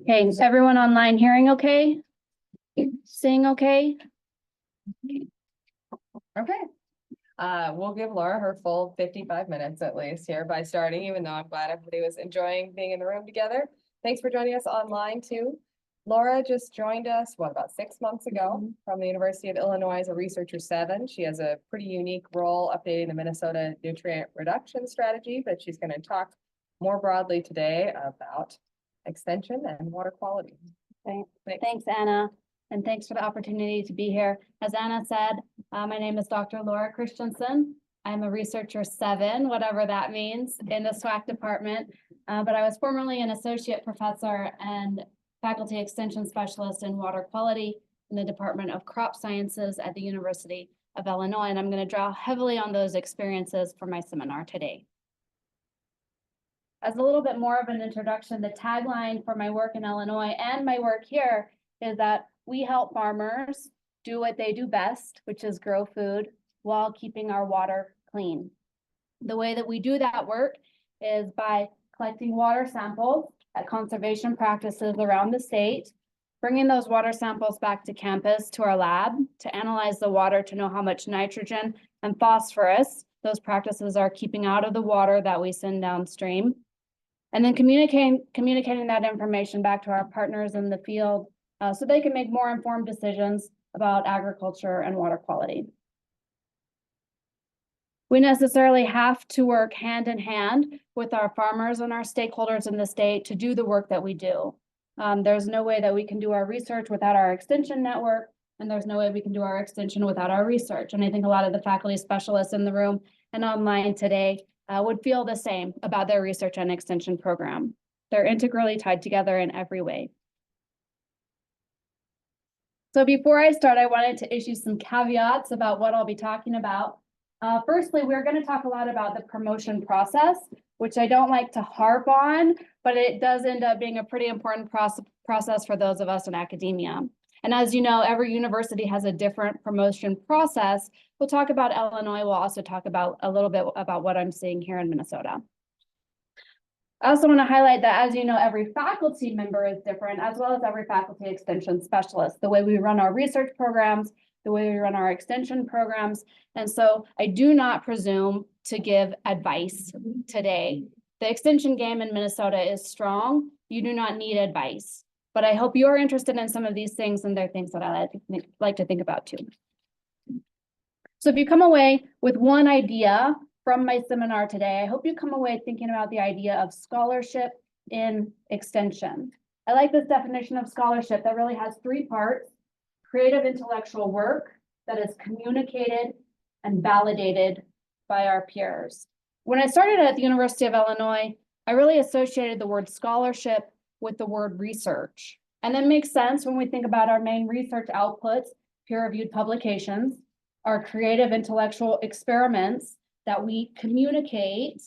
Okay, is everyone online hearing okay? Seeing okay? Okay. We'll give Laura her full 55 minutes at least here by starting, even though I'm glad everybody was enjoying being in the room together. Thanks for joining us online too. Laura just joined us, about 6 months ago from the University of Illinois as a researcher 7. She has a pretty unique role updating the Minnesota nutrient reduction strategy, but she's going to talk more broadly today about extension and water quality. Thanks, Anna, and thanks for the opportunity to be here. As Anna said, my name is Dr. Laura Christianson. I'm a researcher 7, whatever that means, in the SWAC department, but I was formerly an associate professor and faculty extension specialist in water quality in the Department of Crop Sciences at the University of Illinois, and I'm going to draw heavily on those experiences for my seminar today. As a little bit more of an introduction, the tagline for my work in Illinois and my work here is that we help farmers do what they do best, which is grow food while keeping our water clean. The way that we do that work is by collecting water samples at conservation practices around the state, bringing those water samples back to campus to our lab to analyze the water to know how much nitrogen and phosphorus those practices are keeping out of the water that we send downstream, and then communicating that information back to our partners in the field so they can make more informed decisions about agriculture and water quality. We necessarily have to work hand in hand with our farmers and our stakeholders in the state to do the work that we do. There's no way that we can do our research without our extension network, and there's no way we can do our extension without our research. And I think a lot of the faculty specialists in the room and online today would feel the same about their research and extension program. They're integrally tied together in every way. So before I start, I wanted to issue some caveats about what I'll be talking about. Firstly, we're going to talk a lot about the promotion process, which I don't like to harp on, but it does end up being a pretty important process for those of us in academia. And as you know, every university has a different promotion process. We'll talk about Illinois. We'll also talk about a little bit about what I'm seeing here in Minnesota. I also want to highlight that, as you know, every faculty member is different, as well as every faculty extension specialist, the way we run our research programs, the way we run our extension programs. And so I do not presume to give advice today. The extension game in Minnesota is strong. You do not need advice, but I hope you're interested in some of these things, and they're things that I like to think about too. So if you come away with one idea from my seminar today, I hope you come away thinking about the idea of scholarship in extension. I like this definition of scholarship that really has 3 parts: creative intellectual work that is communicated and validated by our peers. When I started at the University of Illinois, I really associated the word scholarship with the word research. And that makes sense when we think about our main research outputs, peer-reviewed publications, our creative intellectual experiments that we communicate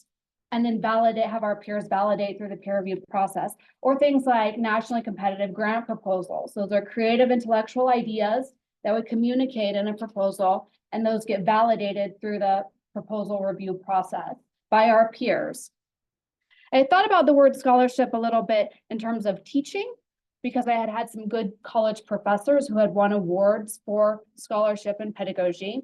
and then validate, have our peers validate through the peer review process, or things like nationally competitive grant proposals. Those are creative intellectual ideas that we communicate in a proposal, and those get validated through the proposal review process by our peers. I thought about the word scholarship a little bit in terms of teaching, because I had some good college professors who had won awards for scholarship and pedagogy.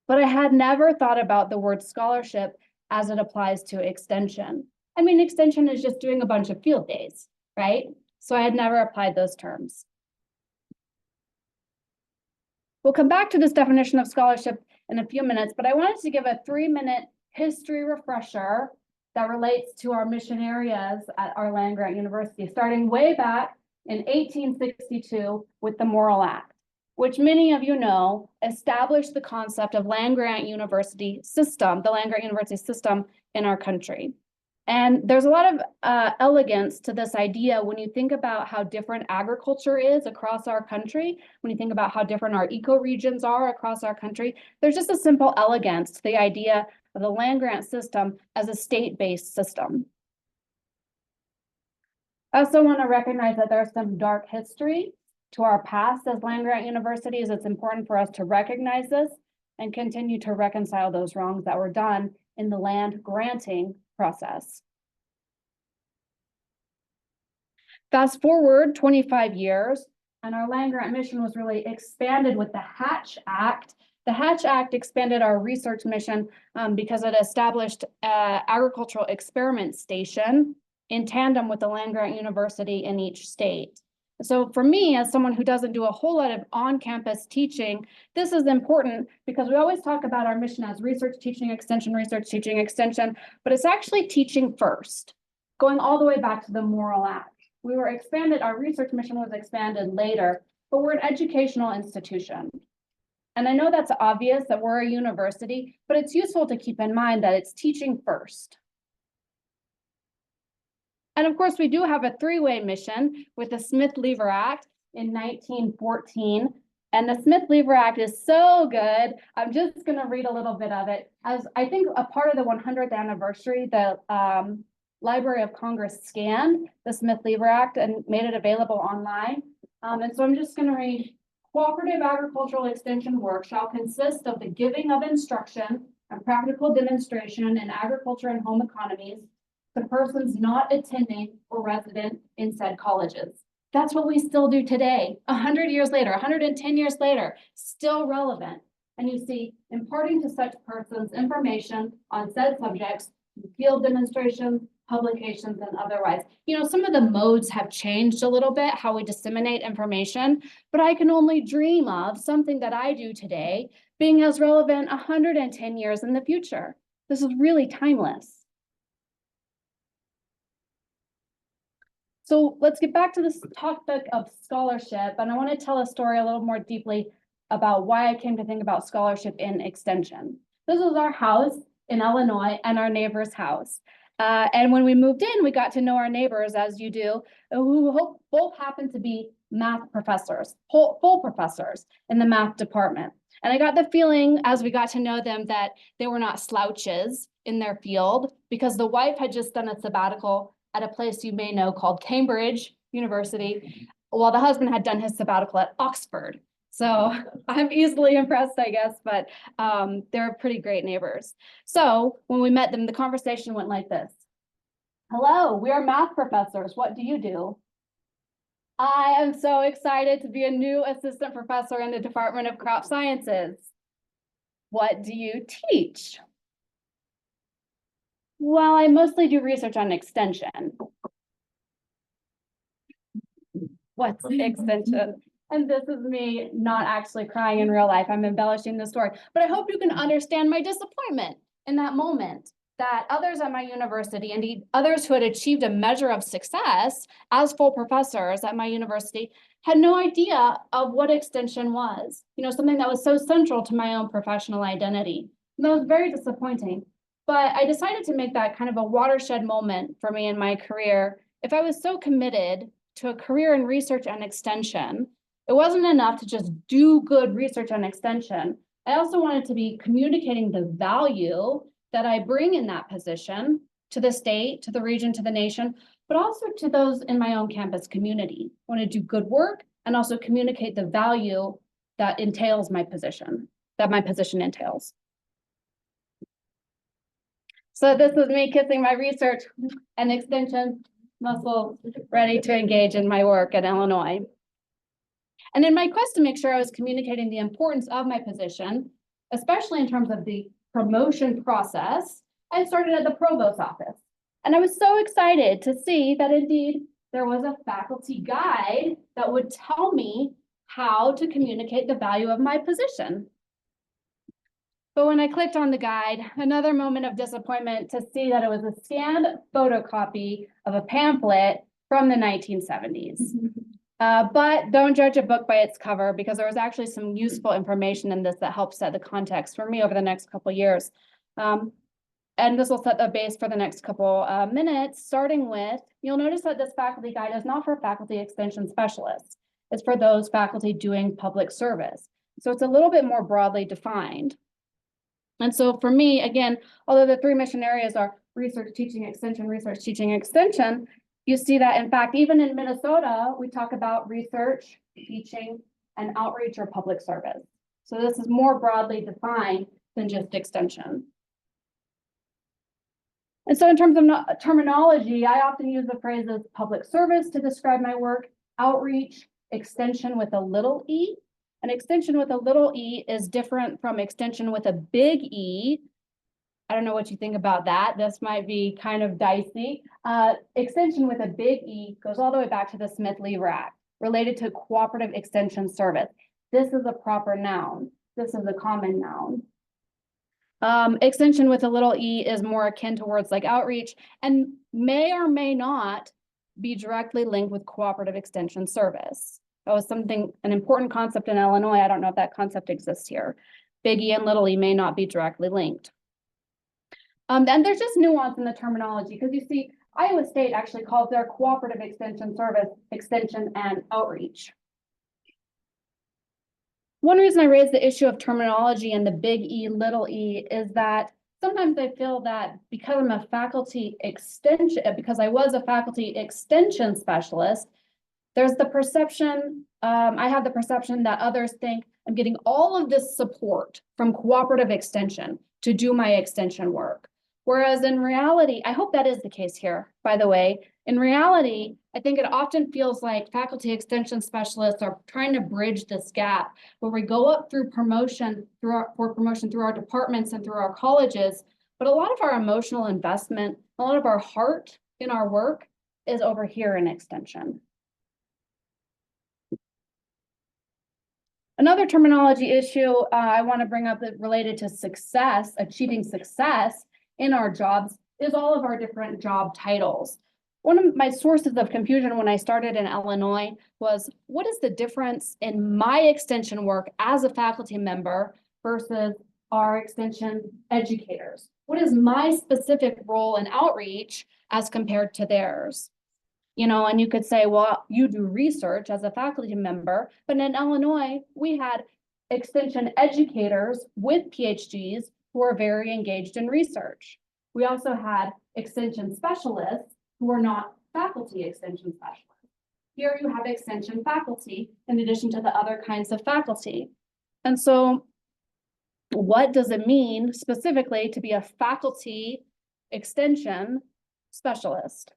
But I had never thought about the word scholarship as it applies to extension. I mean, extension is just doing a bunch of field days, right? So I had never applied those terms. We'll come back to this definition of scholarship in a few minutes, but I wanted to give a 3-minute history refresher that relates to our mission areas at our land-grant university, starting way back in 1862 with the Morrill Act, which many of you know established the concept of land-grant university system, the land-grant university system in our country. And there's a lot of elegance to this idea when you think about how different agriculture is across our country, when you think about how different our ecoregions are across our country. There's just a simple elegance to the idea of the land-grant system as a state-based system. I also want to recognize that there's some dark history to our past as land-grant universities. It's important for us to recognize this and continue to reconcile those wrongs that were done in the land granting process. Fast forward 25 years, and our land-grant mission was really expanded with the Hatch Act. The Hatch Act expanded our research mission because it established an agricultural experiment station in tandem with the land-grant university in each state. So for me, as someone who doesn't do a whole lot of on-campus teaching, this is important because we always talk about our mission as research, teaching, extension, but it's actually teaching first, going all the way back to the Morrill Act. We were expanded, our research mission was expanded later, but we're an educational institution. And I know that's obvious that we're a university, but it's useful to keep in mind that it's teaching first. And of course, we do have a three-way mission with the Smith-Lever Act in 1914. And the Smith-Lever Act is so good. I'm just going to read a little bit of it. As I think a part of the 100th anniversary, the Library of Congress scanned the Smith-Lever Act and made it available online. And so I'm just going to read. Cooperative agricultural extension work shall consist of the giving of instruction and practical demonstration in agriculture and home economies to persons not attending or resident in said colleges. That's what we still do today, 100 years later, 110 years later, still relevant. And you see, imparting to such persons information on said subjects, field demonstrations, publications, and otherwise. You know, some of the modes have changed a little bit, how we disseminate information, but I can only dream of something that I do today being as relevant 110 years in the future. This is really timeless. So let's get back to this topic of scholarship, and I want to tell a story a little more deeply about why I came to think about scholarship in extension. This was our house in Illinois and our neighbor's house. And when we moved in, we got to know our neighbors, as you do, who both happened to be math professors, full professors in the math department. And I got the feeling as we got to know them that they were not slouches in their field, because the wife had just done a sabbatical at a place you may know called Cambridge University, while the husband had done his sabbatical at Oxford. So I'm easily impressed, I guess, but they're pretty great neighbors. So when we met them, the conversation went like this. Hello, we are math professors. What do you do? I am so excited to be a new assistant professor in the Department of Crop Sciences. What do you teach? Well, I mostly do research on extension. What's extension? And this is me not actually crying in real life. I'm embellishing the story, but I hope you can understand my disappointment in that moment that others at my university, indeed others who had achieved a measure of success as full professors at my university, had no idea of what extension was, you know, something that was so central to my own professional identity. And that was very disappointing. But I decided to make that kind of a watershed moment for me in my career. If I was so committed to a career in research and extension, it wasn't enough to just do good research and extension. I also wanted to be communicating the value that I bring in that position to the state, to the region, to the nation, but also to those in my own campus community. I want to do good work and also communicate the value that entails my position, that my position entails. So this is me kissing my research and extension muscle, ready to engage in my work at Illinois. And in my quest to make sure I was communicating the importance of my position, especially in terms of the promotion process, I started at the provost's office. And I was so excited to see that indeed there was a faculty guide that would tell me how to communicate the value of my position. But when I clicked on the guide, another moment of disappointment to see that it was a scanned photocopy of a pamphlet from the 1970s. But don't judge a book by its cover, because there was actually some useful information in this that helped set the context for me over the next couple of years. And this will set the base for the next couple minutes, starting with, you'll notice that this faculty guide is not for faculty extension specialists. It's for those faculty doing public service. So it's a little bit more broadly defined. And so for me, again, although the three mission areas are research, teaching, extension, you see that, in fact, even in Minnesota, we talk about research, teaching, and outreach or public service. So this is more broadly defined than just extension. And so in terms of terminology, I often use the phrases public service to describe my work, outreach, extension with a little e. An extension with a little e is different from extension with a big E. I don't know what you think about that. This might be kind of dicey. Extension with a big E goes all the way back to the Smith-Lever Act, related to cooperative extension service. This is a proper noun. This is a common noun. Extension with a little e is more akin to words like outreach and may or may not be directly linked with cooperative extension service. That was an important concept in Illinois. I don't know if that concept exists here. Big E and little e may not be directly linked. And there's just nuance in the terminology because you see, Iowa State actually calls their cooperative extension service extension and outreach. One reason I raise the issue of terminology and the big E, little e is that sometimes I feel that because I'm a faculty extension, because I was a faculty extension specialist, there's the perception, I have the perception that others think I'm getting all of this support from cooperative extension to do my extension work. Whereas in reality, I hope that is the case here, by the way. In reality, I think it often feels like faculty extension specialists are trying to bridge this gap where we go up through promotion, through our departments and through our colleges. But a lot of our emotional investment, a lot of our heart in our work is over here in extension. Another terminology issue I want to bring up that related to success, achieving success in our jobs is all of our different job titles. One of my sources of confusion when I started in Illinois was, what is the difference in my extension work as a faculty member versus our extension educators? What is my specific role in outreach as compared to theirs? You know, and you could say, well, you do research as a faculty member, but in Illinois, we had extension educators with PhDs who are very engaged in research. We also had extension specialists who are not faculty extension specialists. Here you have extension faculty in addition to the other kinds of faculty. And so what does it mean specifically to be a faculty extension specialist?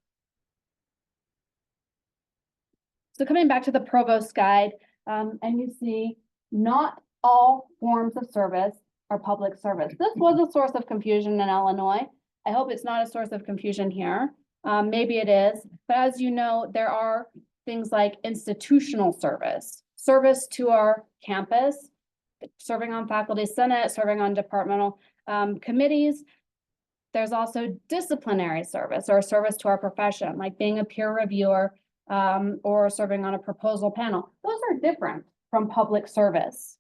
So coming back to the provost guide, and you see not all forms of service are public service. This was a source of confusion in Illinois. I hope it's not a source of confusion here. Maybe it is, but as you know, there are things like institutional service, service to our campus, serving on faculty senate, serving on departmental committees. There's also disciplinary service or service to our profession, like being a peer reviewer or serving on a proposal panel. Those are different from public service.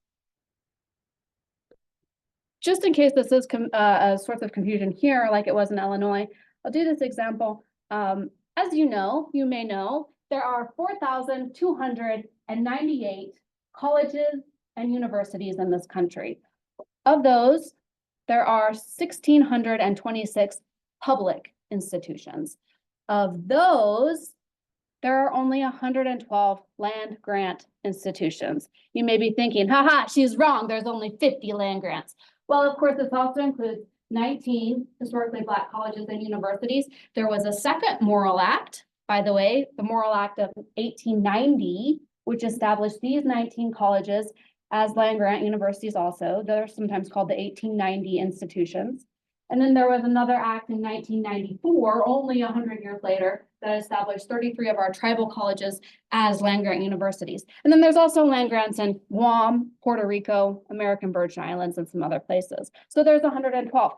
Just in case this is a source of confusion here, like it was in Illinois, I'll do this example. As you know, you may know, there are 4,298 colleges and universities in this country. Of those, there are 1,626 public institutions. Of those, there are only 112 land grant institutions. You may be thinking, haha, she's wrong, there's only 50 land grants. Well, of course, this also includes 19 historically Black colleges and universities. There was a second Morrill Act, by the way, the Morrill Act of 1890, which established these 19 colleges as land grant universities also. They're sometimes called the 1890 institutions. And then there was another act in 1994, only 100 years later, that established 33 of our tribal colleges as land grant universities. And then there's also land grants in Guam, Puerto Rico, American Virgin Islands, and some other places. So there's 112.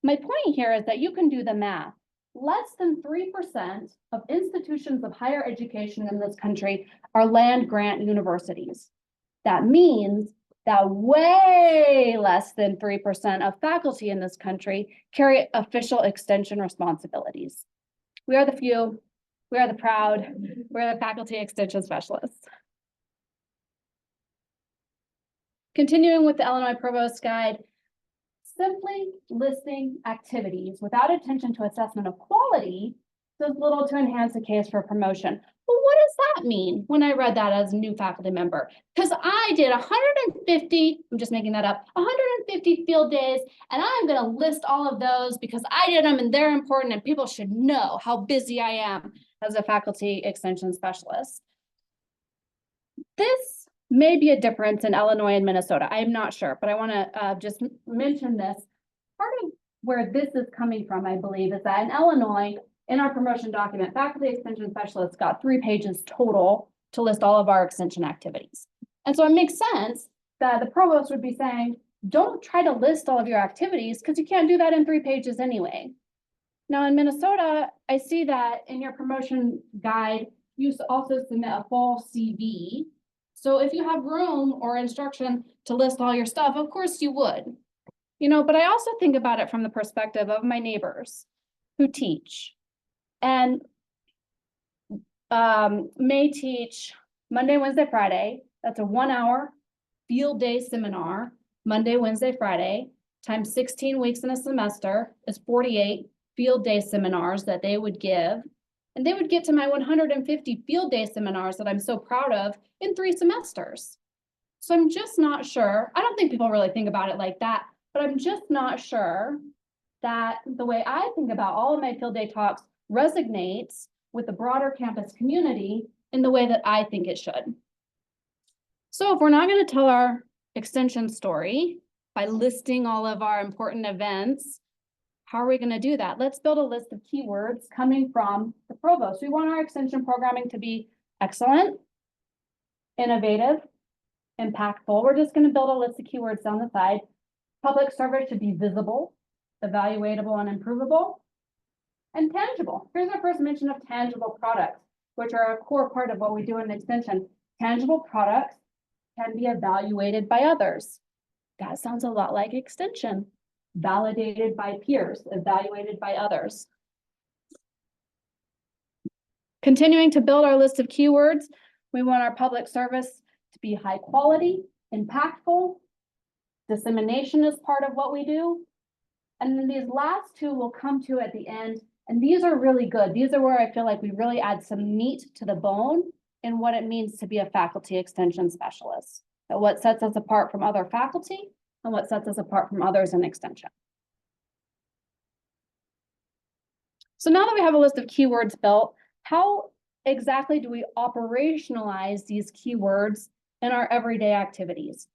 My point here is that you can do the math. Less than 3% of institutions of higher education in this country are land grant universities. That means that way less than 3% of faculty in this country carry official extension responsibilities. We are the few, we are the proud, we're the faculty extension specialists. Continuing with the Illinois Provost Guide, simply listing activities without attention to assessment of quality does little to enhance the case for promotion. well, what does that mean when I read that as a new faculty member? Because I did 150, I'm just making that up, 150 field days, and I'm gonna list all of those because I did them and they're important and people should know how busy I am as a faculty extension specialist. This may be a difference in Illinois and Minnesota. I'm not sure, but I wanna just mention this. Part of where this is coming from, I believe, is that in Illinois, in our promotion document, faculty extension specialists got 3 pages total to list all of our extension activities. And so it makes sense that the provost would be saying, don't try to list all of your activities because you can't do that in 3 pages anyway. Now in Minnesota, I see that in your promotion guide, you also submit a full CV. So if you have room or instruction to list all your stuff, of course you would. You know, but I also think about it from the perspective of my neighbors who teach and may teach Monday, Wednesday, Friday. That's a 1-hour field day seminar, Monday, Wednesday, Friday, times 16 weeks in a semester is 48 field day seminars that they would give. And they would get to my 150 field day seminars that I'm so proud of in 3 semesters. So I'm just not sure. I don't think people really think about it like that, but I'm just not sure that the way I think about all of my field day talks resonates with the broader campus community in the way that I think it should. So if we're not going to tell our extension story by listing all of our important events, how are we going to do that? Let's build a list of keywords coming from the provost. We want our extension programming to be excellent, innovative, impactful. We're just going to build a list of keywords down the side. Public service should be visible, evaluatable, and improvable, and tangible. Here's our first mention of tangible products, which are a core part of what we do in extension. Tangible products can be evaluated by others. That sounds a lot like extension. Validated by peers, evaluated by others. Continuing to build our list of keywords, we want our public service to be high quality, impactful. Dissemination is part of what we do. And then these last 2 we'll come to at the end. And these are really good. These are where I feel like we really add some meat to the bone in what it means to be a faculty extension specialist. That what sets us apart from other faculty and what sets us apart from others in extension. So now that we have a list of keywords built, how exactly do we operationalize these keywords in our everyday activities?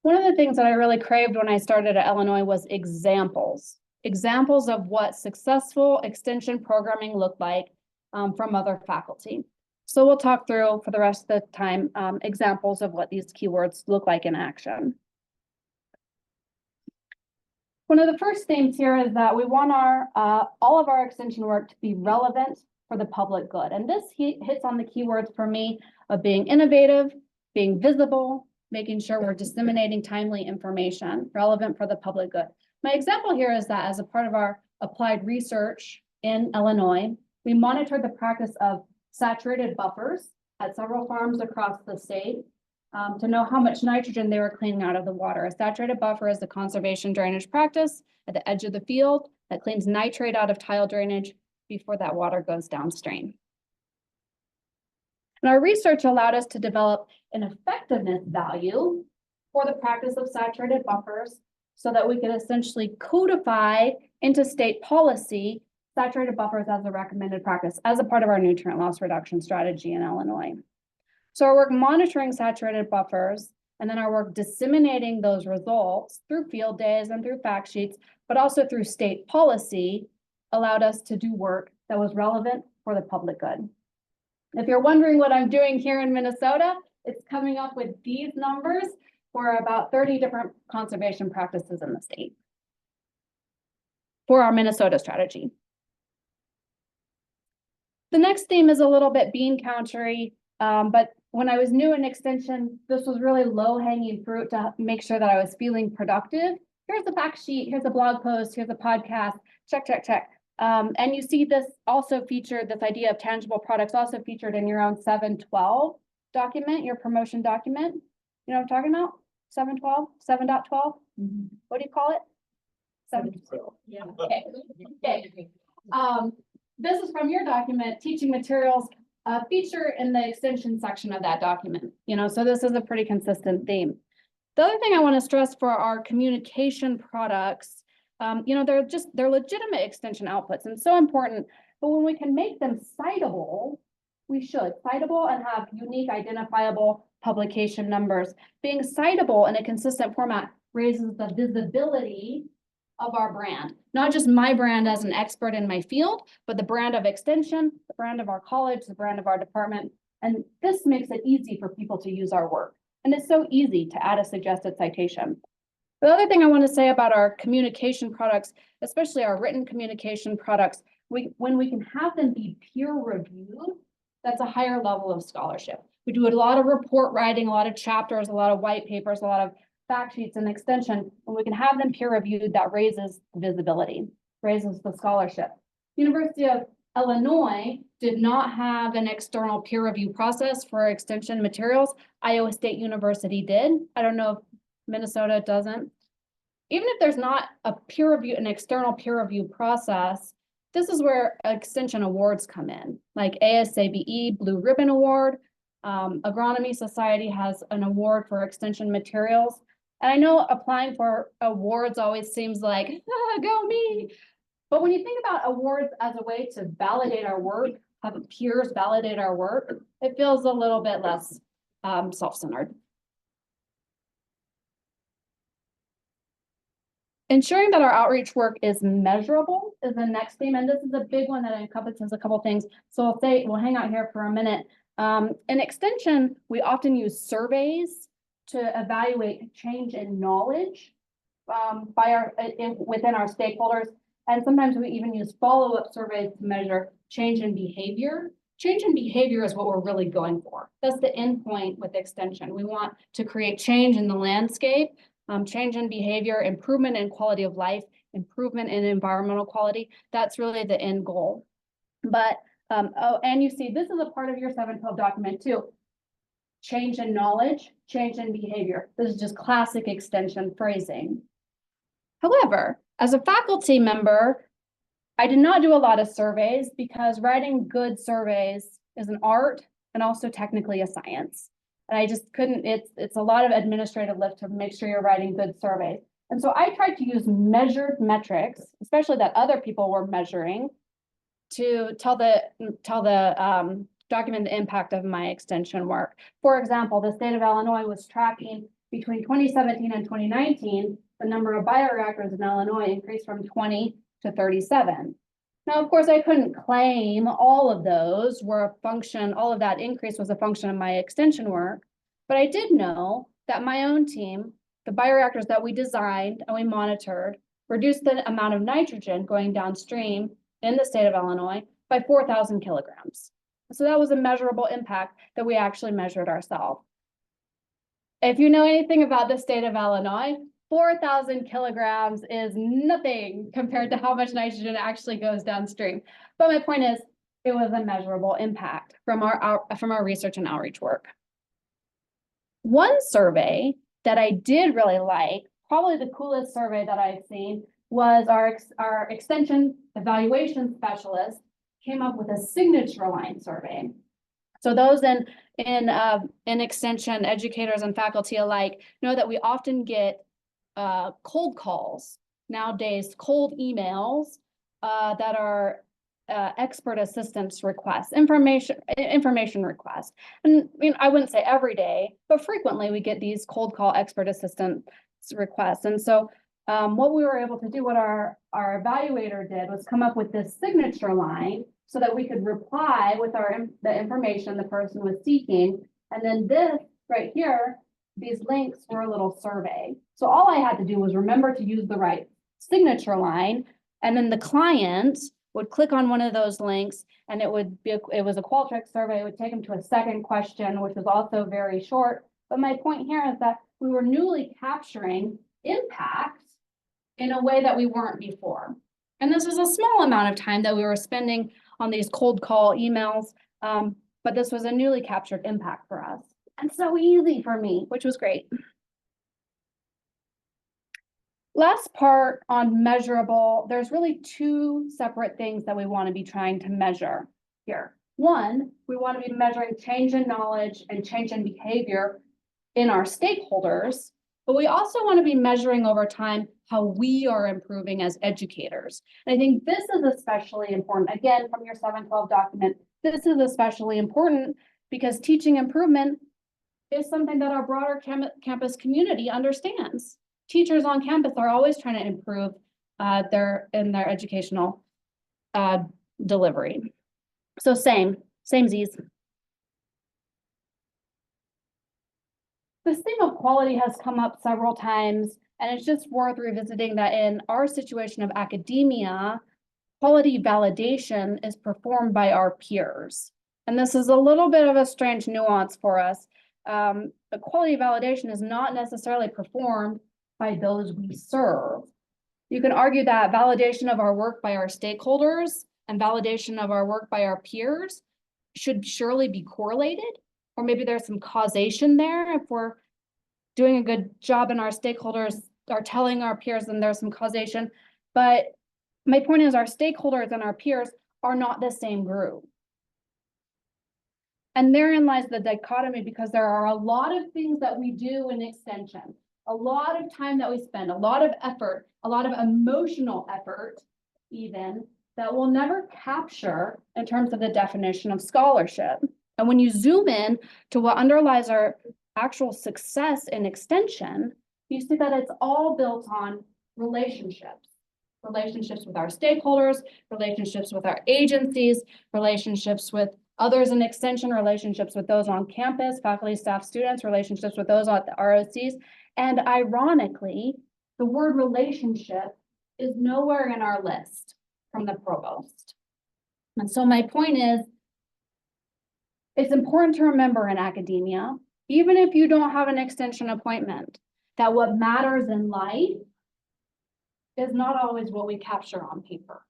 One of the things that I really craved when I started at Illinois was examples of what successful extension programming looked like from other faculty. So we'll talk through for the rest of the time examples of what these keywords look like in action. One of the first themes here is that we want our all of our extension work to be relevant for the public good. And this hits on the keywords for me of being innovative, being visible, making sure we're disseminating timely information relevant for the public good. My example here is that as a part of our applied research in Illinois, we monitored the practice of saturated buffers at several farms across the state to know how much nitrogen they were cleaning out of the water. A saturated buffer is the conservation drainage practice at the edge of the field that cleans nitrate out of tile drainage before that water goes downstream. And our research allowed us to develop an effectiveness value for the practice of saturated buffers so that we could essentially codify into state policy saturated buffers as a recommended practice as a part of our nutrient loss reduction strategy in Illinois. So our work monitoring saturated buffers and then our work disseminating those results through field days and through fact sheets, but also through state policy allowed us to do work that was relevant for the public good. If you're wondering what I'm doing here in Minnesota, it's coming up with these numbers for about 30 different conservation practices in the state for our Minnesota strategy. The next theme is a little bit bean countery, but when I was new in extension, this was really low-hanging fruit to make sure that I was feeling productive. Here's a fact sheet, here's a blog post, here's a podcast, check, check, check. And you see this also featured, this idea of tangible products also featured in your own 712 document, your promotion document. You know what I'm talking about? 712, 7.12? Mm-hmm. What do you call it? 712. Yeah. Okay. Okay. This is from your document, teaching materials feature in the extension section of that document, so this is a pretty consistent theme. The other thing I want to stress for our communication products, they're legitimate extension outputs and so important, but when we can make them citable, we should citable and have unique identifiable publication numbers. Being citable in a consistent format raises the visibility of our brand, not just my brand as an expert in my field, but the brand of extension, the brand of our college, the brand of our department. And this makes it easy for people to use our work. And it's so easy to add a suggested citation. The other thing I want to say about our communication products, especially our written communication products, when we can have them be peer reviewed, that's a higher level of scholarship. We do a lot of report writing, a lot of chapters, a lot of white papers, a lot of fact sheets and extension, and we can have them peer reviewed, that raises visibility, raises the scholarship. University of Illinois did not have an external peer review process for extension materials. Iowa State University did. I don't know if Minnesota doesn't. Even if there's not a peer review, an external peer review process, this is where extension awards come in, like ASABE Blue Ribbon Award. Agronomy Society has an award for extension materials. And I know applying for awards always seems like, go me. But when you think about awards as a way to validate our work, have peers validate our work, it feels a little bit less self-centered. Ensuring that our outreach work is measurable is the next theme, and this is a big one that encompasses a couple things. So we'll hang out here for a minute. In extension, we often use surveys to evaluate change in knowledge within our stakeholders, and sometimes we even use follow-up surveys to measure change in behavior. Change in behavior is what we're really going for. That's the end point with extension. We want to create change in the landscape. Change in behavior, improvement in quality of life, improvement in environmental quality. That's really the end goal. But, and you see, this is a part of your 712 document too. Change in knowledge, change in behavior. This is just classic extension phrasing. However, as a faculty member, I did not do a lot of surveys because writing good surveys is an art and also technically a science. And I just couldn't, it's a lot of administrative lift to make sure you're writing good surveys. And so I tried to use measured metrics, especially that other people were measuring, to tell the document the impact of my extension work. For example, the state of Illinois was tracking between 2017 and 2019, the number of bioreactors in Illinois increased from 20 to 37. Now, of course, I couldn't claim all of those were a function, all of that increase was a function of my extension work, but I did know that my own team, the bioreactors that we designed and we monitored, reduced the amount of nitrogen going downstream in the state of Illinois by 4,000 kilograms. So that was a measurable impact that we actually measured ourselves. If you know anything about the state of Illinois, 4,000 kilograms is nothing compared to how much nitrogen actually goes downstream. But my point is, it was a measurable impact from our research and outreach work. One survey that I did really like, probably the coolest survey that I've seen, was our extension evaluation specialist came up with a signature line survey. So those in extension, educators and faculty alike know that we often get cold calls nowadays, cold emails that are expert assistance requests, information requests. And I wouldn't say every day, but frequently we get these cold call expert assistance requests. And so what we were able to do, what our evaluator did, was come up with this signature line so that we could reply with the information the person was seeking. And then this right here, these links were a little survey. So all I had to do was remember to use the right signature line, and then the client would click on one of those links, and it was a Qualtrics survey. It would take them to a second question, which was also very short. But my point here is that we were newly capturing impact in a way that we weren't before. And this was a small amount of time that we were spending on these cold call emails, but this was a newly captured impact for us. And so easy for me, which was great. Last part on measurable, there's really two separate things that we want to be trying to measure here. One, we want to be measuring change in knowledge and change in behavior in our stakeholders, but we also want to be measuring over time how we are improving as educators. And I think this is especially important, again, from your 712 document, this is especially important because teaching improvement is something that our broader campus community understands. Teachers on campus are always trying to improve their educational delivery. So samesies. This theme of quality has come up several times, and it's just worth revisiting that in our situation of academia, quality validation is performed by our peers. And this is a little bit of a strange nuance for us. The quality validation is not necessarily performed by those we serve. You can argue that validation of our work by our stakeholders and validation of our work by our peers should surely be correlated, or maybe there's some causation there. If we're doing a good job and our stakeholders are telling our peers, then there's some causation. But my point is our stakeholders and our peers are not the same group. And therein lies the dichotomy, because there are a lot of things that we do in extension, a lot of time that we spend, a lot of effort, a lot of emotional effort, even, that we'll never capture in terms of the definition of scholarship. And when you zoom in to what underlies our actual success in extension, you see that it's all built on relationships. Relationships with our stakeholders, relationships with our agencies, relationships with others in extension, relationships with those on campus, faculty, staff, students, relationships with those at the ROCs. And ironically, the word relationship is nowhere in our list from the provost. And so my point is, it's important to remember in academia, even if you don't have an extension appointment, that what matters in life is not always what we capture on paper.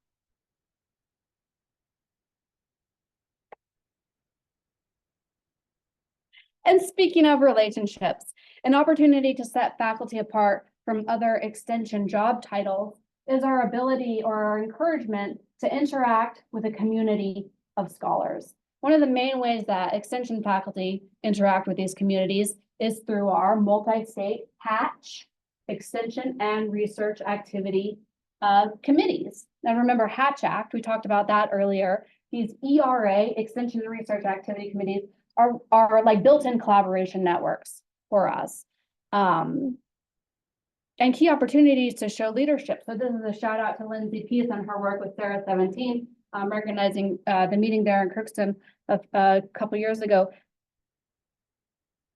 And speaking of relationships, an opportunity to set faculty apart from other extension job titles is our ability or our encouragement to interact with a community of scholars. One of the main ways that extension faculty interact with these communities is through our multi-state Hatch, extension and research activity committees. Now remember Hatch Act, we talked about that earlier. These ERA, extension and research activity committees, are like built-in collaboration networks for us. And key opportunities to show leadership. So this is a shout out to Lindsay Peace and her work with Sarah 17, recognizing the meeting there in Crookston a couple years ago.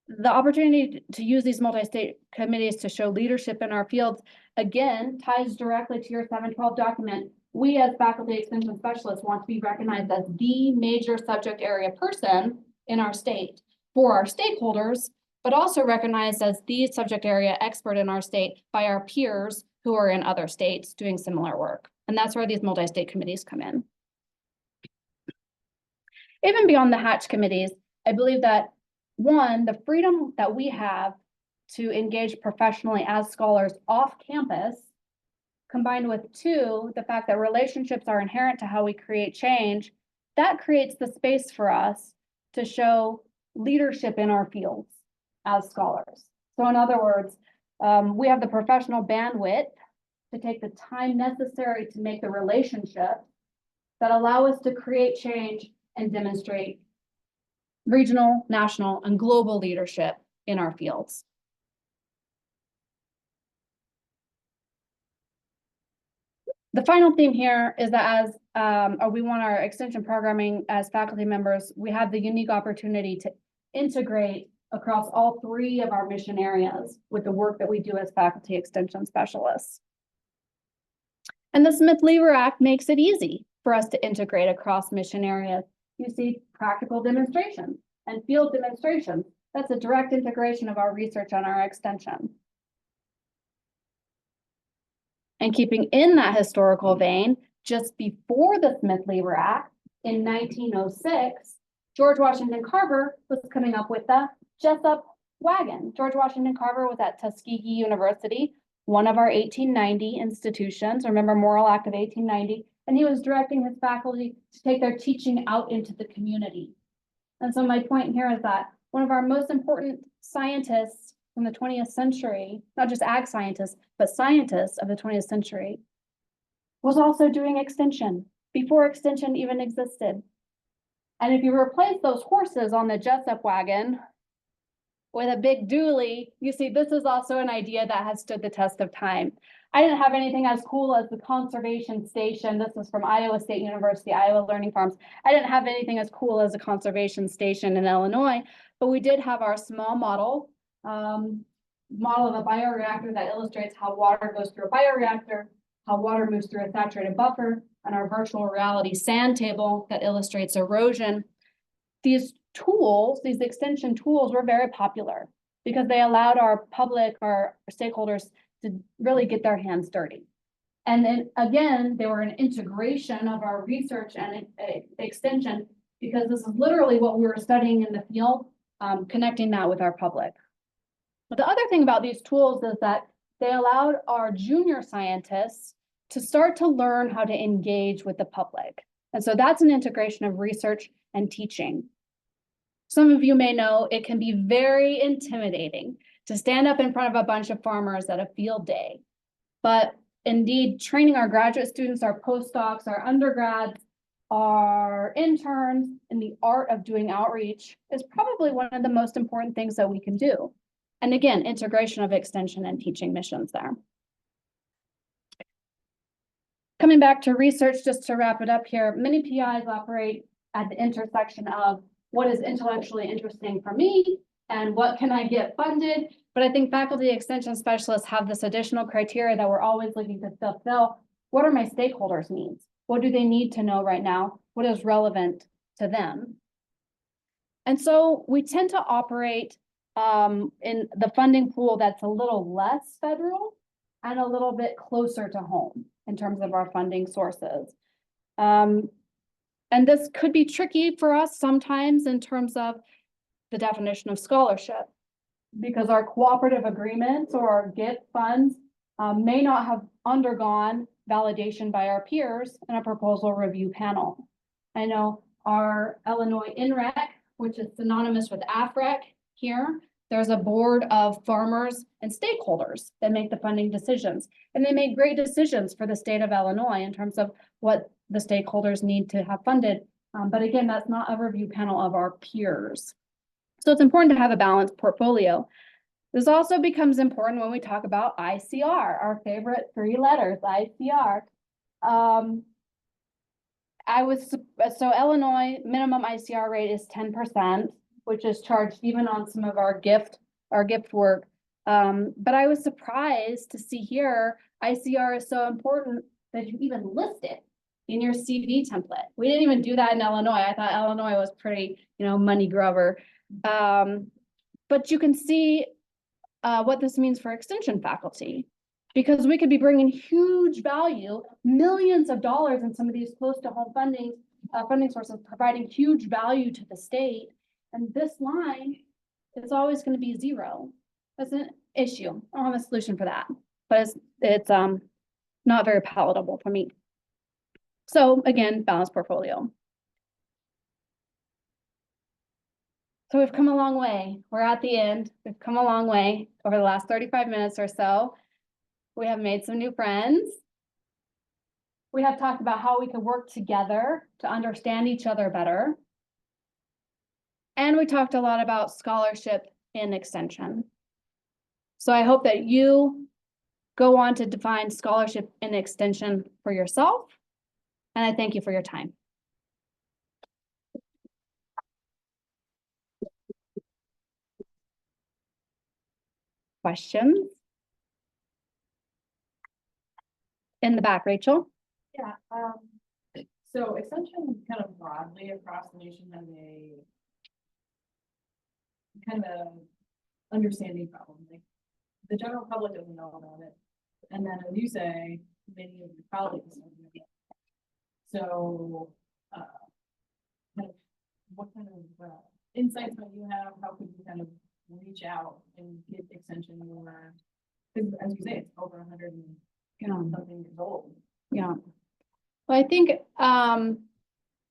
The opportunity to use these multi-state committees to show leadership in our fields, again, ties directly to your 712 document. We as faculty extension specialists want to be recognized as the major subject area person in our state for our stakeholders, but also recognized as the subject area expert in our state by our peers who are in other states doing similar work. And that's where these multi-state committees come in. Even beyond the Hatch committees, I believe that one, the freedom that we have to engage professionally as scholars off campus, combined with two, the fact that relationships are inherent to how we create change, that creates the space for us to show leadership in our fields as scholars. So in other words, we have the professional bandwidth to take the time necessary to make the relationships that allow us to create change and demonstrate regional, national, and global leadership in our fields. The final theme here is that as we want our extension programming as faculty members, we have the unique opportunity to integrate across all three of our mission areas with the work that we do as faculty extension specialists. And the Smith-Lever Act makes it easy for us to integrate across mission areas. You see practical demonstrations and field demonstrations. That's a direct integration of our research on our extension. And keeping in that historical vein, just before the Smith-Lever Act in 1906, George Washington Carver was coming up with the Jessup wagon. George Washington Carver was at Tuskegee University, one of our 1890 institutions. Remember Morrill Act of 1890. and he was directing his faculty to take their teaching out into the community. And so my point here is that one of our most important scientists from the 20th century, not just ag scientists, but scientists of the 20th century, was also doing extension before extension even existed. And if you replace those horses on the Jessup wagon with a big dually, you see this is also an idea that has stood the test of time. I didn't have anything as cool as the conservation station. This is from Iowa State University, Iowa Learning Farms. I didn't have anything as cool as a conservation station in Illinois, but we did have our small model of a bioreactor that illustrates how water goes through a bioreactor, how water moves through a saturated buffer, and our virtual reality sand table that illustrates erosion. These tools, these extension tools, were very popular because they allowed our public, our stakeholders, to really get their hands dirty. And then again, they were an integration of our research and extension, because this is literally what we were studying in the field, connecting that with our public. But the other thing about these tools is that they allowed our junior scientists to start to learn how to engage with the public. And so that's an integration of research and teaching. Some of you may know it can be very intimidating to stand up in front of a bunch of farmers at a field day. But indeed, training our graduate students, our postdocs, our undergrads, our interns in the art of doing outreach is probably one of the most important things that we can do. And again, integration of extension and teaching missions there. Coming back to research, just to wrap it up here, many PIs operate at the intersection of what is intellectually interesting for me and what can I get funded. But I think faculty extension specialists have this additional criteria that we're always looking to fulfill. What are my stakeholders' needs? What do they need to know right now? What is relevant to them? And so we tend to operate in the funding pool that's a little less federal and a little bit closer to home in terms of our funding sources. And this could be tricky for us sometimes in terms of the definition of scholarship, because our cooperative agreements or our GIFT funds may not have undergone validation by our peers in a proposal review panel. I know our Illinois INREC, which is synonymous with AFREC here, there's a board of farmers and stakeholders that make the funding decisions. And they make great decisions for the state of Illinois in terms of what the stakeholders need to have funded. But again, that's not a review panel of our peers. So it's important to have a balanced portfolio. This also becomes important when we talk about ICR, our favorite 3 letters, ICR. So Illinois minimum ICR rate is 10%, which is charged even on some of our gift work. But I was surprised to see here, ICR is so important that you even list it in your CV template. We didn't even do that in Illinois. I thought Illinois was pretty, money grubber. But you can see what this means for extension faculty, because we could be bringing huge value, millions of dollars in some of these close to home funding sources, providing huge value to the state. And this line is always going to be 0. That's an issue. I don't have a solution for that, but it's not very palatable for me. So again, balanced portfolio. So we've come a long way. We're at the end. We've come a long way over the last 35 minutes or so. We have made some new friends. We have talked about how we could work together to understand each other better. And we talked a lot about scholarship in extension. So I hope that you go on to define scholarship in extension for yourself. And I thank you for your time. Questions? In the back, Rachel? Yeah, so extension kind of broadly across the nation has a kind of understanding problem. Like the general public doesn't know about it. And then as you say, many of your colleagues don't know about it. So kind of what kind of insights might you have? How could you kind of reach out and get extension more? Because as you say, it's over 100 and something years old. Yeah. Well, I think,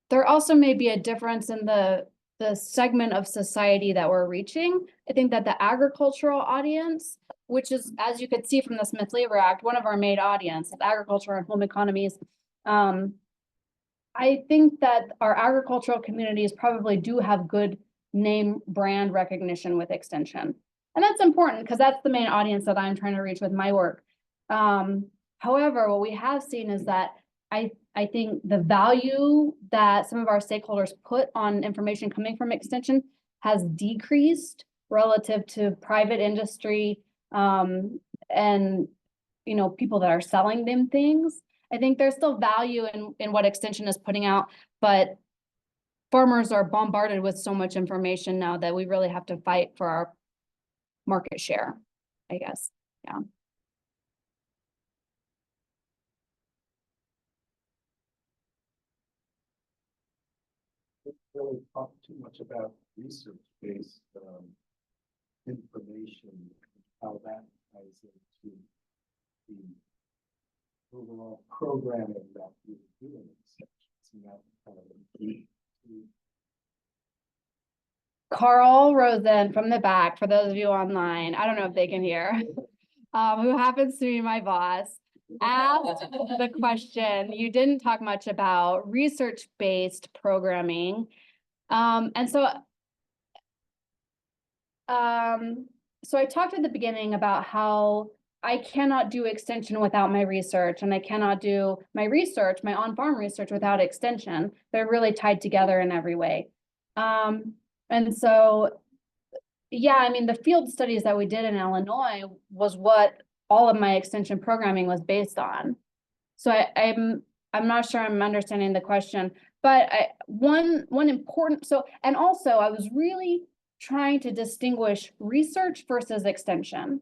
there also may be a difference in the segment of society that we're reaching. I think that the agricultural audience, which is, as you could see from the Smith Labor Act, one of our main audience, agriculture and home economies. I think that our agricultural communities probably do have good name brand recognition with extension. And that's important because that's the main audience that I'm trying to reach with my work. However, what we have seen is that I think the value that some of our stakeholders put on information coming from extension has decreased relative to private industry, and, you know, people that are selling them things. I think there's still value in what extension is putting out, but farmers are bombarded with so much information now that we really have to fight for our market share, I guess. Yeah. Really talk too much about research-based information, how that ties into the overall programming that we're doing in sections. And that kind of Carl Rosen from the back, for those of you online, I don't know if they can hear, who happens to be my boss, asked the question, you didn't talk much about research-based programming. So I talked at the beginning about how I cannot do extension without my research, and I cannot do my research, my on-farm research, without extension. They're really tied together in every way. And so, yeah, I mean, the field studies that we did in Illinois was what all of my extension programming was based on. So I'm not sure I'm understanding the question, but one important, and also I was really trying to distinguish research versus extension.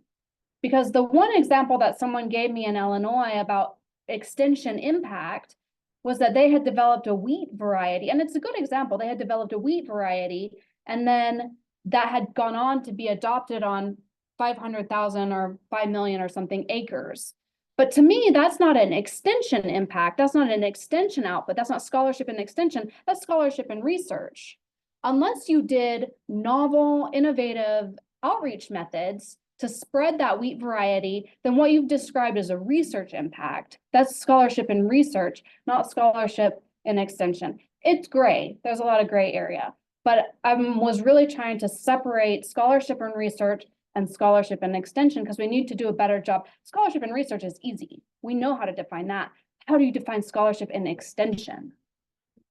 Because the one example that someone gave me in Illinois about extension impact was that they had developed a wheat variety, and it's a good example. They had developed a wheat variety, and then that had gone on to be adopted on 500,000 or 5 million or something acres. But to me, that's not an extension impact. That's not an extension output. That's not scholarship and extension. That's scholarship and research. Unless you did novel, innovative outreach methods to spread that wheat variety, then what you've described as a research impact, that's scholarship and research, not scholarship and extension. It's gray. There's a lot of gray area, but I was really trying to separate scholarship and research and scholarship and extension because we need to do a better job. Scholarship and research is easy. We know how to define that. How do you define scholarship and extension?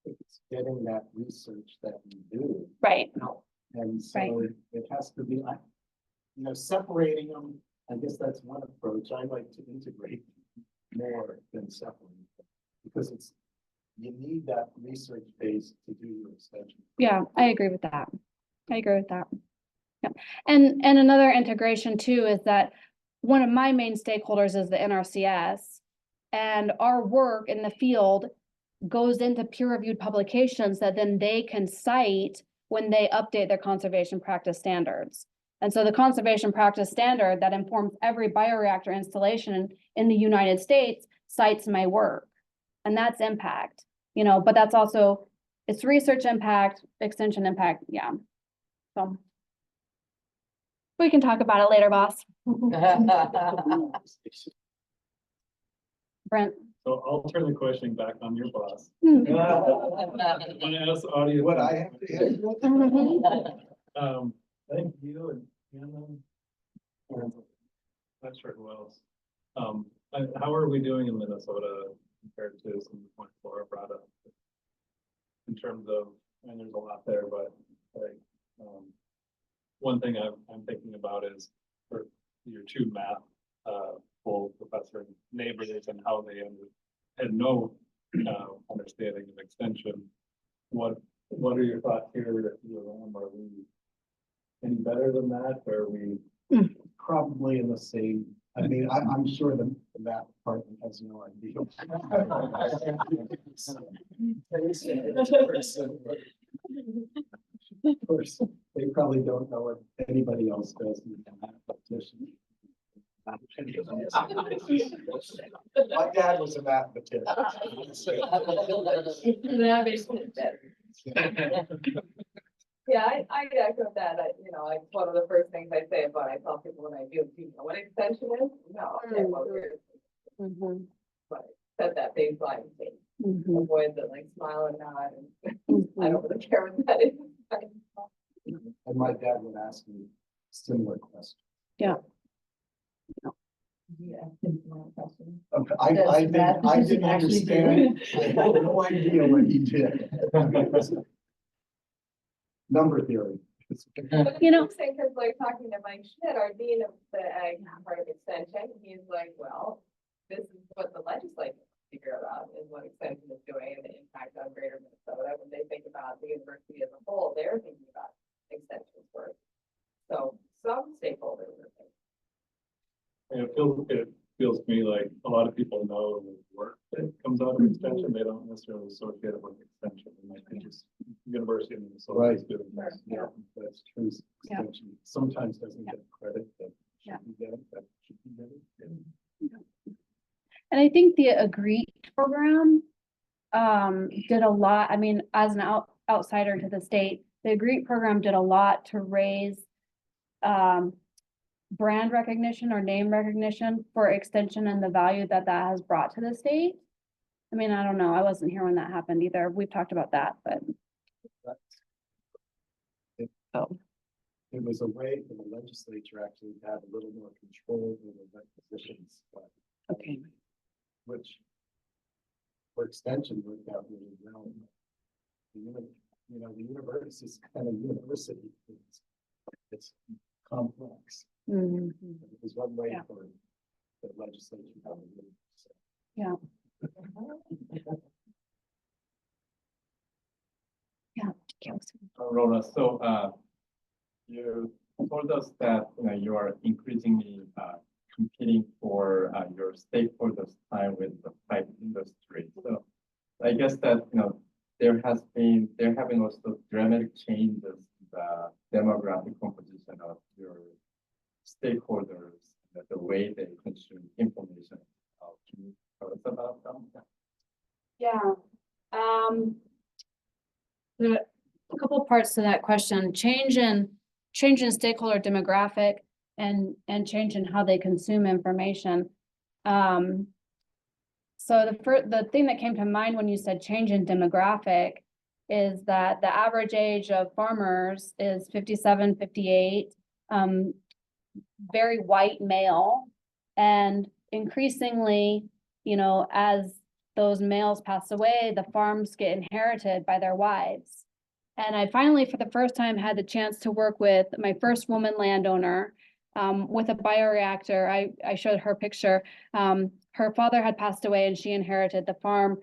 it's getting that research that you do. Right. out. And so it has to be, separating them. I guess that's one approach. I like to integrate more than separate them, because you need that research base to do your extension. Yeah, I agree with that. I agree with that. Yeah. And another integration too is that one of my main stakeholders is the NRCS, and our work in the field goes into peer-reviewed publications that then they can cite when they update their conservation practice standards. And so the conservation practice standard that informs every bioreactor installation in the United States cites my work. And that's impact, but that's also, it's research impact, extension impact, yeah. So we can talk about it later, boss. Brent. So I'll turn the questioning back on your boss. Hmm. I want to ask the audience. What I have to answer? I think you and not sure who else. How are we doing in Minnesota compared to some of the points Laura brought up? In terms of, and there's a lot there, but like, one thing I'm thinking about is for your two math full professor neighbors and how they had no understanding of extension. What are your thoughts here? Are we any better than that? Or are we Probably in the same. I mean, I'm sure the math department has no idea. Of course, they probably don't know what anybody else does in the mathematician. My dad was a mathematician. That makes sense. Yeah, I echo that, it's one of the first things I say, but I tell people when I do you know what extension is? No. Okay, well, here's- Mhm, but set that baseline, thing, mhm, avoid the like smile and nod, and I mhm. don't really care what that is. And my dad would ask me similar questions. Yeah. I didn't understand. I had no idea what he did. Number theory. You know- Interesting, because like talking to Mike Schmidt, our dean of the ag part of extension, he's like, well, this is what the legislature figure out is what extension is doing and the impact on greater Minnesota. When they think about the university as a whole, they're thinking about extension's work. So some stakeholders are thinking. And it feels to me like a lot of people know the work that comes out of extension. They don't necessarily associate it with extension. And I think it's University of Minnesota is doing this. Yeah. That's true. Yeah. Extension sometimes doesn't get credit that Yeah. should be getting, that should be getting. And I think the Agree program did a lot, I mean, as an outsider to the state, the Agree program did a lot to raise brand recognition or name recognition for extension and the value that that has brought to the state. I mean, I don't know, I wasn't here when that happened either. We've talked about that, but It was a way for the legislature actually to have a little more control over the positions. okay. Which for extension worked out really well. The university is kind of university. It's complex. Mhm. It was one way Yeah. for the legislature. to have a little say. Yeah. Aurora, so you told us that you are increasingly competing for your stakeholders' time with the private industry. So I guess that there have been also dramatic changes in the demographic composition of your stakeholders, the way they consume information. Can you tell us about them? Yeah, there are a couple parts to that question. Change in stakeholder demographic and change in how they consume information. So the thing that came to mind when you said change in demographic is that the average age of farmers is 57, 58, very white male. And increasingly, as those males pass away, the farms get inherited by their wives. And I finally, for the first time, had the chance to work with my first woman landowner with a bioreactor. I showed her picture. Her father had passed away and she inherited the farm.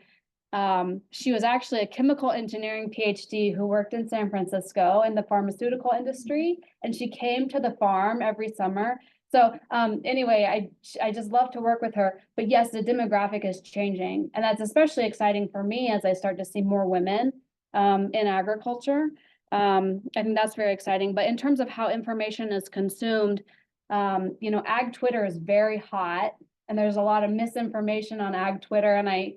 She was actually a chemical engineering PhD who worked in San Francisco in the pharmaceutical industry, and she came to the farm every summer. So anyway, I just love to work with her. But yes, the demographic is changing, and that's especially exciting for me as I start to see more women in agriculture. I think that's very exciting. But in terms of how information is consumed, ag Twitter is very hot, and there's a lot of misinformation on ag Twitter, and I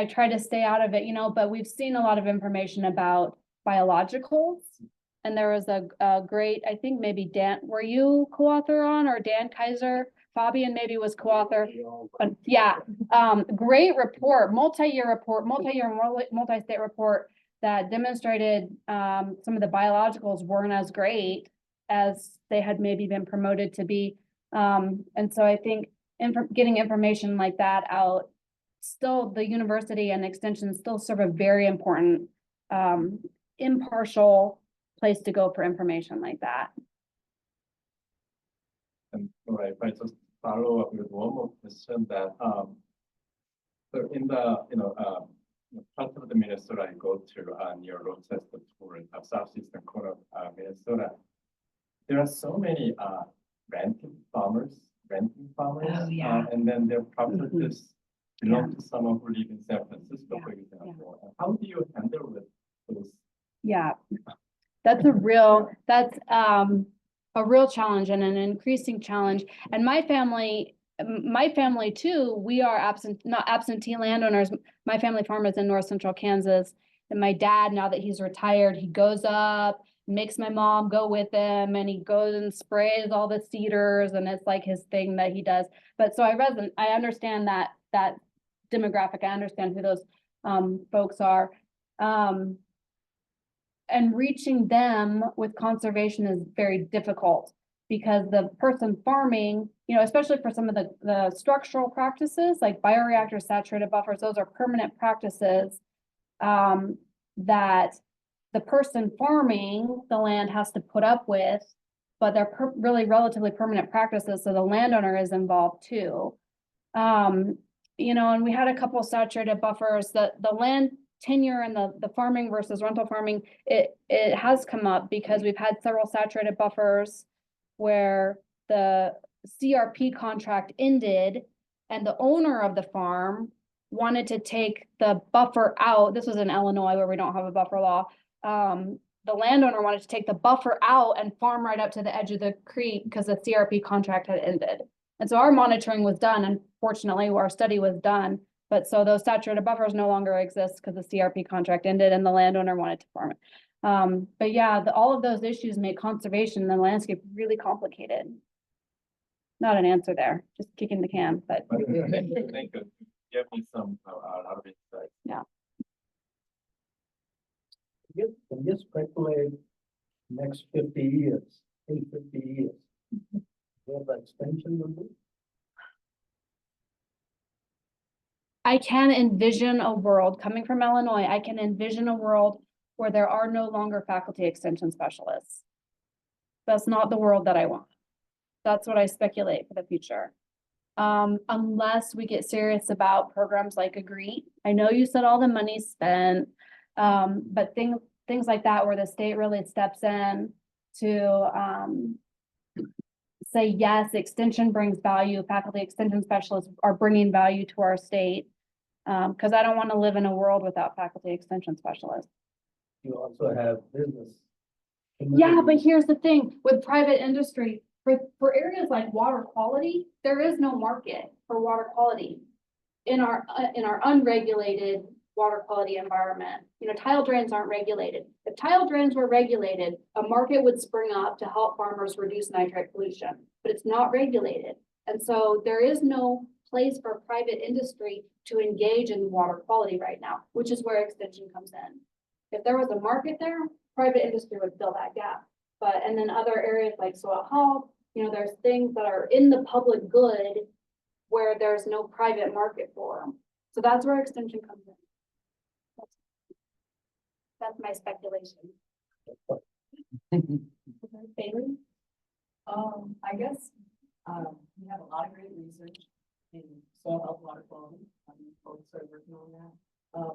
try to stay out of it, but we've seen a lot of information about biologicals. And there was a great, I think maybe Dan, were you co-author on, or Dan Kaiser, Fabian maybe was co-author. Yeah, great report, multi-year report, multi-state report that demonstrated some of the biologicals weren't as great as they had maybe been promoted to be. And so I think getting information like that out, still the university and extension still serve a very important impartial place to go for information like that. And if I just follow up with one more question that so in the part of the Minnesota I go to near Rochester toward southeastern corner of Minnesota, there are so many renting farmers. Oh, yeah. And then their properties belong to someone who lives in San Francisco, for example. And how do you handle with those? Yeah, that's a real, a real challenge and an increasing challenge. And my family too, we are not absentee landowners. My family farm is in north central Kansas. And my dad, now that he's retired, he goes up, makes my mom go with him, and he goes and sprays all the cedars, and it's like his thing that he does. But so I understand that demographic. I understand who those folks are. And reaching them with conservation is very difficult because the person farming, you know, especially for some of the structural practices like bioreactors, saturated buffers, those are permanent practices that the person farming the land has to put up with, but they're really relatively permanent practices. So the landowner is involved too. You know, and we had a couple of saturated buffers. The land tenure and the farming versus rental farming, it has come up because we've had several saturated buffers where the CRP contract ended and the owner of the farm wanted to take the buffer out. This was in Illinois where we don't have a buffer law. The landowner wanted to take the buffer out and farm right up to the edge of the creek because the CRP contract had ended. And so our monitoring was done. Unfortunately, our study was done. But so those saturated buffers no longer exist because the CRP contract ended and the landowner wanted to farm it. But yeah, all of those issues make conservation and the landscape really complicated. Not an answer there, just kicking the can, but. Thank you. Give me some, a lot of insight. Can you speculate next 50 years, in 50 years? What the extension will be? I can envision a world, coming from Illinois, I can envision a world where there are no longer faculty extension specialists. That's not the world that I want. That's what I speculate for the future. Unless we get serious about programs like Agree. I know you said all the money's spent, but things like that where the state really steps in to say, yes, extension brings value, faculty extension specialists are bringing value to our state. Because I don't want to live in a world without faculty extension specialists. You also have business. Yeah, but here's the thing, with private industry, for areas like water quality, there is no market for water quality. In our unregulated water quality environment, you know, tile drains aren't regulated. If tile drains were regulated, a market would spring up to help farmers reduce nitrate pollution, but it's not regulated. And so there is no place for private industry to engage in water quality right now, which is where extension comes in. If there was a market there, private industry would fill that gap. But, and then other areas like soil health, you know, there's things that are in the public good where there's no private market for them. So that's where extension comes in. That's my speculation. Bailey? I guess, we have a lot of great research in soil health, water quality. Folks are working on that.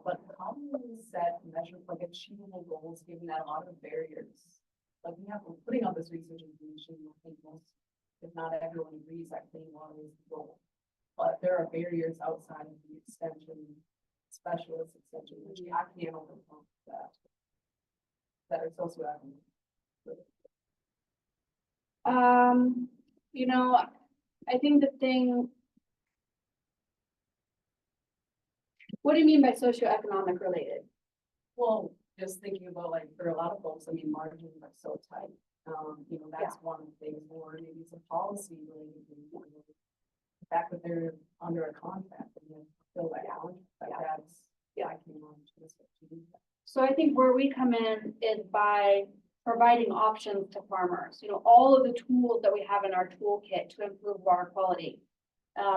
But how do we set measure like achievable goals, given that a lot of barriers? Like we're putting out this research information, I think most, if not everyone agrees that clean water is the goal. But there are barriers outside of the extension specialist extension, which I can't overcome that are socioeconomic. You know, I think the thing. What do you mean by socioeconomic related? Well, just thinking about like for a lot of folks, I mean, margins are so tight. You know, that's one of the things, or maybe it's a policy related thing. You know, the fact that they're under a contract and they feel like that's, I can manage this. So I think where we come in is by providing options to farmers, you know, all of the tools that we have in our toolkit to improve water quality.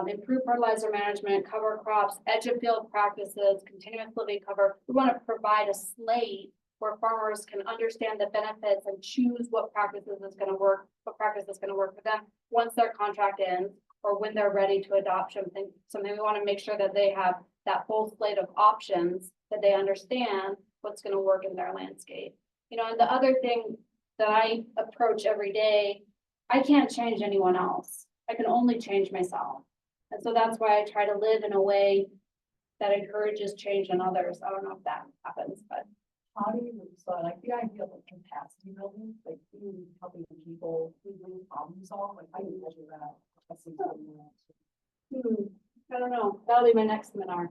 Improve fertilizer management, cover crops, edge of field practices, continuous living cover. We want to provide a slate where farmers can understand the benefits and choose what practices is going to work, what practice is going to work for them once their contract ends or when they're ready to adopt something. We want to make sure that they have that full slate of options, that they understand what's going to work in their landscape. You know, and the other thing that I approach every day, I can't change anyone else. I can only change myself. And so that's why I try to live in a way that encourages change in others. I don't know if that happens, but. how do you, so I like the idea of like capacity building, like really helping people really problem solve, like how do you measure that? That seems to be I don't know, that'll be my next seminar.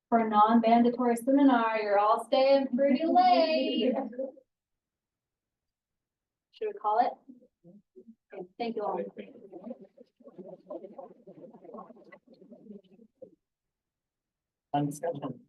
For a non-mandatory seminar, you're all staying pretty late. Should we call it? Okay, thank you all. On discussion,